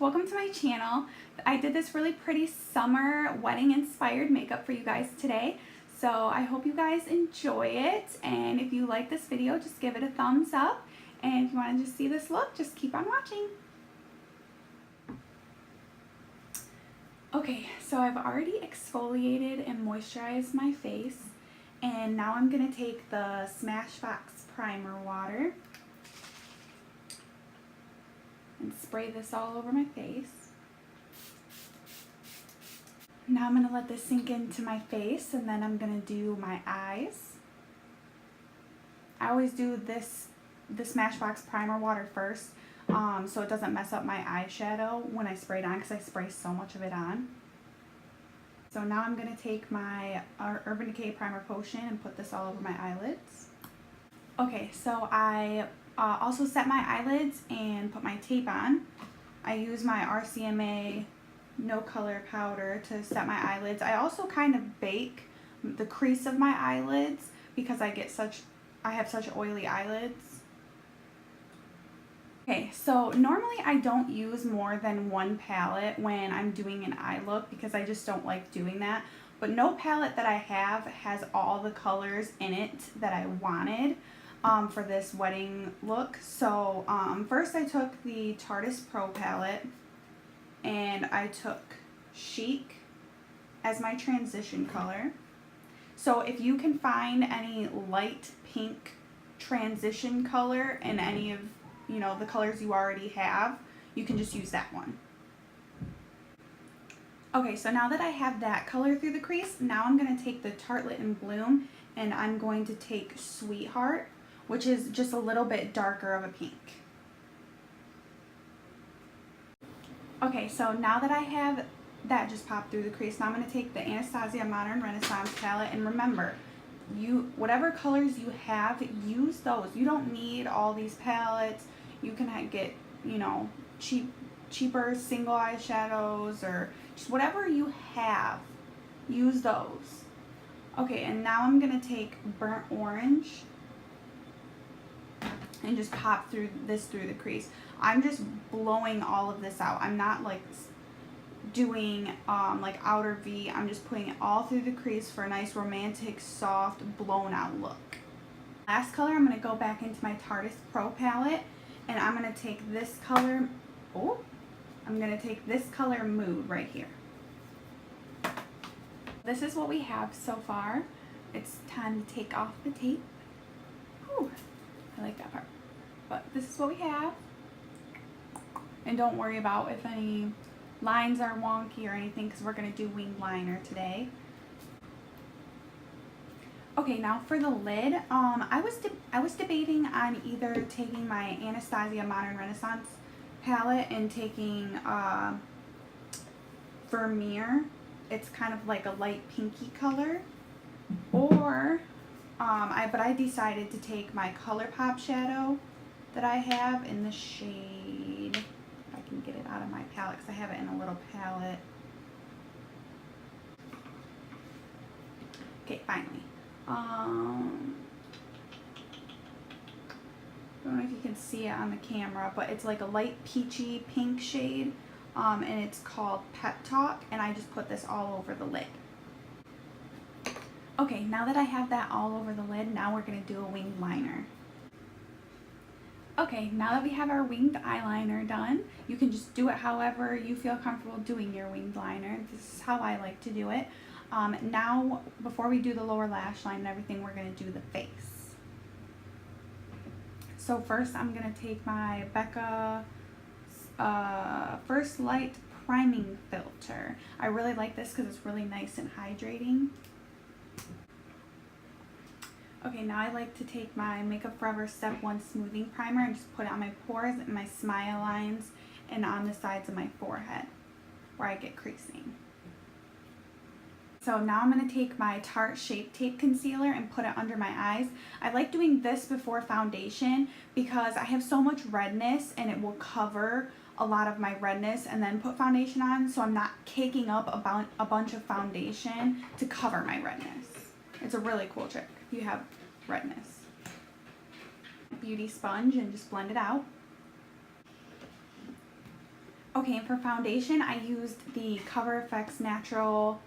welcome to my channel. I did this really pretty summer wedding inspired makeup for you guys today. So I hope you guys enjoy it, and if you like this video, just give it a thumbs up, and if you want to just see this look, just keep on watching. Okay, so I've already exfoliated and moisturized my face, and now I'm going to take the Smashbox primer water and spray this all over my face. Now I'm going to let this sink into my face, and then I'm going to do my eyes. I always do the Smashbox primer water first, so it doesn't mess up my eyeshadow when I spray it on, because I spray so much of it on. So now I'm going to take my Urban Decay Primer Potion and put this all over my eyelids. Okay, so I also set my eyelids and put my tape on. I use my RCMA No Color powder to set my eyelids. I also kind of bake the crease of my eyelids because I have such oily eyelids. Okay, so normally I don't use more than one palette when I'm doing an eye look because I just don't like doing that. But no palette that I have has all the colors in it that I wanted for this wedding look. So first I took the Tarte's Pro palette and I took Chic as my transition color. So if you can find any light pink transition color in any of the colors you already have, you can just use that one. Okay, so now that I have that color through the crease, now I'm going to take the Tartelette in Bloom and I'm going to take Sweetheart, which is just a little bit darker of a pink. Okay, so now that I have that just popped through the crease, now I'm going to take the Anastasia Modern Renaissance palette, and remember, whatever colors you have, use those. You don't need all these palettes. You can get, cheaper single eyeshadows, or just whatever you have, use those. Okay, and now I'm going to take Burnt Orange and just pop through the crease. I'm just blowing all of this out. I'm not like doing like outer V. I'm just putting it all through the crease for a nice romantic, soft, blown out look. Last color, I'm going to go back into my Tarte's Pro palette, and I'm going to take this color, Mood right here. This is what we have so far. It's time to take off the tape. Whew, I like that part. But this is what we have. And don't worry about if any lines are wonky or anything, because we're going to do winged liner today. Okay, now for the lid, I was debating on either taking my Anastasia Modern Renaissance palette and taking Vermeer. It's kind of like a light pinky color, or but I decided to take my ColourPop shadow that I have in the shade, if I can get it out of my palette because I have it in a little palette. Okay, finally. I don't know if you can see it on the camera, but it's like a light peachy pink shade, and it's called Pep Talk, and I just put this all over the lid. Okay, now that I have that all over the lid, now we're going to do a winged liner. Okay, now that we have our winged eyeliner done, you can just do it however you feel comfortable doing your winged liner. This is how I like to do it. Now, before we do the lower lash line and everything, we're going to do the face. So first, I'm going to take my Becca First Light Priming Filter. I really like this because it's really nice and hydrating. Okay, now I like to take my Makeup Forever Step 1 Smoothing Primer and just put it on my pores and my smile lines and on the sides of my forehead where I get creasing. So now I'm going to take my Tarte Shape Tape Concealer and put it under my eyes. I like doing this before foundation because I have so much redness and it will cover a lot of my redness and then put foundation on, so I'm not caking up a bunch of foundation to cover my redness. It's a really cool trick if you have redness. Beauty sponge and just blend it out. Okay, and for foundation, I used the Cover FX Natural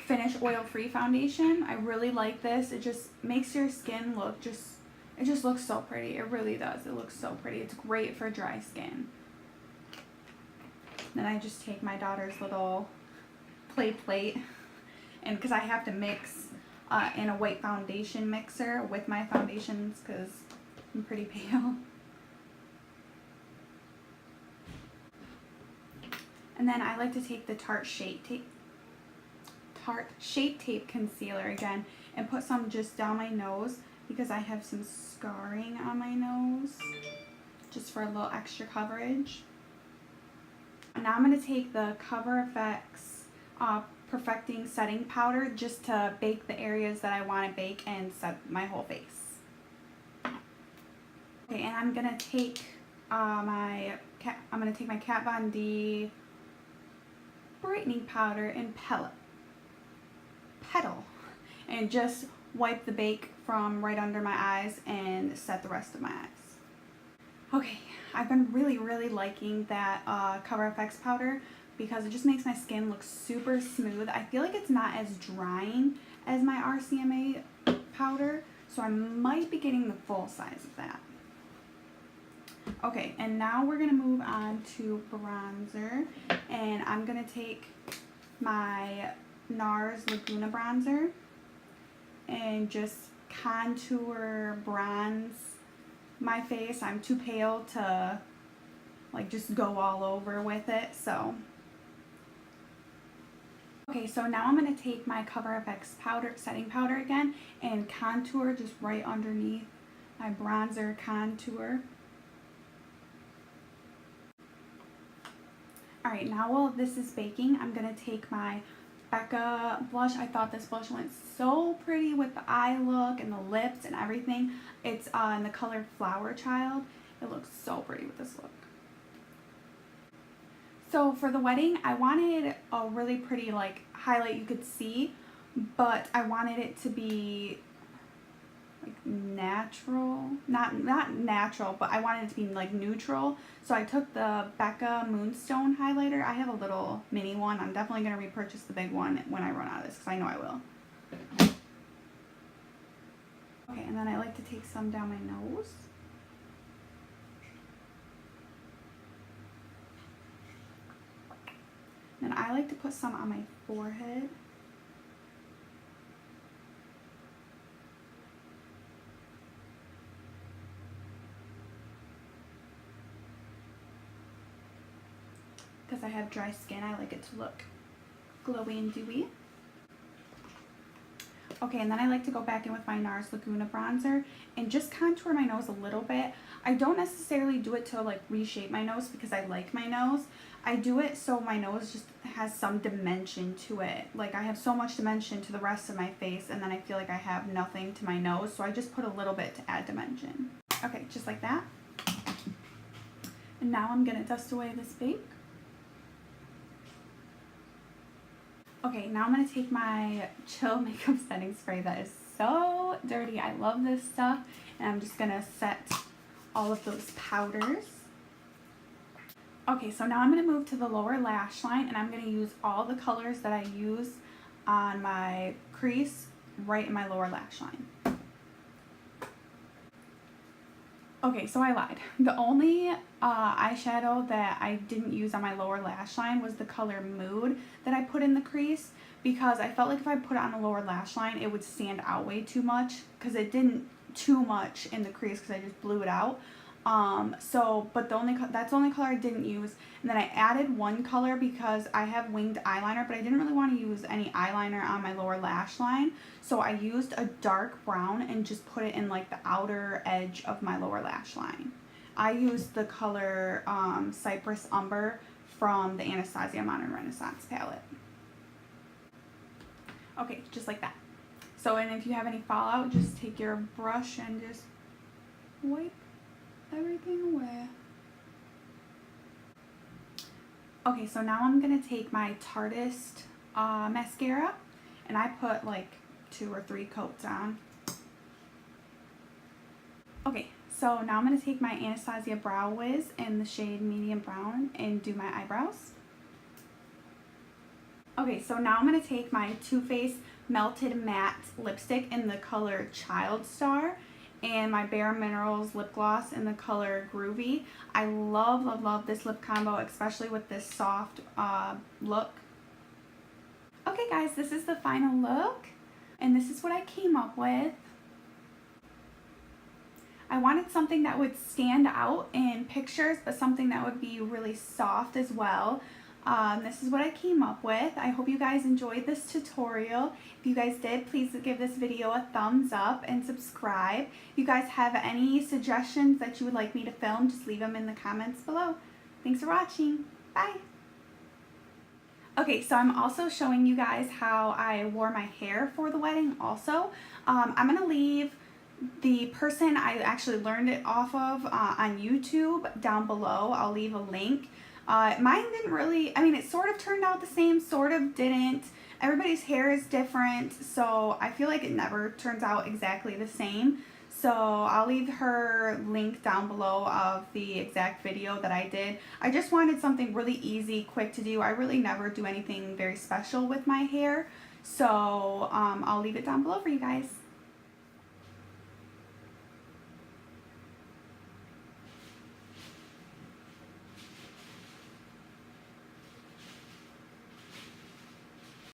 Finish Oil-Free Foundation. I really like this. It just makes your skin look it just looks so pretty. It really does. It looks so pretty. It's great for dry skin. Then I just take my daughter's little plate, and because I have to mix in a white foundation mixer with my foundations because I'm pretty pale. And then I like to take the Tarte Shape Tape Concealer again and put some just down my nose because I have some scarring on my nose, just for a little extra coverage. And now I'm going to take the Cover FX Perfecting Setting Powder just to bake the areas that I want to bake and set my whole face. Okay, and I'm going to take my Kat Von D brightening powder and petal and just wipe the bake from right under my eyes and set the rest of my eyes. Okay, I've been really liking that Cover FX powder because it just makes my skin look super smooth. I feel like it's not as drying as my RCMA powder, so I might be getting the full size of that. Okay, and now we're going to move on to bronzer, and I'm going to take my NARS Laguna bronzer and just contour bronze my face. I'm too pale to like just go all over with it, so. Okay, so now I'm going to take my Cover FX setting powder again and contour just right underneath my bronzer contour. Alright, now while this is baking, I'm going to take my Becca blush. I thought this blush went so pretty with the eye look and the lips and everything. It's in the color Flower Child. It looks so pretty with this look. So for the wedding, I wanted a really pretty like highlight you could see, but I wanted it to be like natural, not natural, but I wanted it to be like neutral. So I took the Becca Moonstone highlighter. I have a little mini one. I'm definitely going to repurchase the big one when I run out of this because I know I will. Okay, and then I like to take some down my nose. And I like to put some on my forehead. Because I have dry skin, I like it to look glowy and dewy. Okay, and then I like to go back in with my NARS Laguna bronzer and just contour my nose a little bit. I don't necessarily do it to like reshape my nose because I like my nose. I do it so my nose just has some dimension to it. Like I have so much dimension to the rest of my face and then I feel like I have nothing to my nose, so I just put a little bit to add dimension. Okay, just like that. And now I'm gonna dust away this bake. Okay, now I'm going to take my Chill Makeup Setting Spray that is so dirty. I love this stuff. And I'm just going to set all of those powders. Okay, so now I'm going to move to the lower lash line and I'm going to use all the colors that I use on my crease right in my lower lash line. Okay, so I lied. The only eyeshadow that I didn't use on my lower lash line was the color Mood that I put in the crease because I felt like if I put it on the lower lash line, it would stand out way too much because it didn't too much in the crease because I just blew it out. But that's the only color I didn't use. And then I added one color because I have winged eyeliner, but I didn't really want to use any eyeliner on my lower lash line. So I used a dark brown and just put it in like the outer edge of my lower lash line. I used the color Cypress Umber from the Anastasia Modern Renaissance palette. Okay, just like that. So, and if you have any fallout, just take your brush and just wipe everything away. Okay, so now I'm going to take my Tarteist mascara and I put like 2 or 3 coats on. Okay, So now I'm going to take my Anastasia Brow Wiz in the shade medium brown and do my eyebrows. Okay, so now I'm going to take my Too Faced Melted Matte Lipstick in the color Child Star and my Bare Minerals lip gloss in the color Groovy. I love, love, love this lip combo, especially with this soft look. Okay guys, this is the final look, and this is what I came up with. I wanted something that would stand out in pictures, but something that would be really soft as well. This is what I came up with. I hope you guys enjoyed this tutorial. If you guys did, please give this video a thumbs up and subscribe. If you guys have any suggestions that you would like me to film, just leave them in the comments below. Thanks for watching. Bye. Okay, so I'm also showing you guys how I wore my hair for the wedding also. I'm going to leave the person I actually learned it off of on YouTube down below. I'll leave a link. Mine didn't really, I mean, it sort of turned out the same, sort of didn't. Everybody's hair is different, so I feel like it never turns out exactly the same. So I'll leave her link down below of the exact video that I did. I just wanted something really easy, quick to do. I really never do anything very special with my hair. So I'll leave it down below for you guys.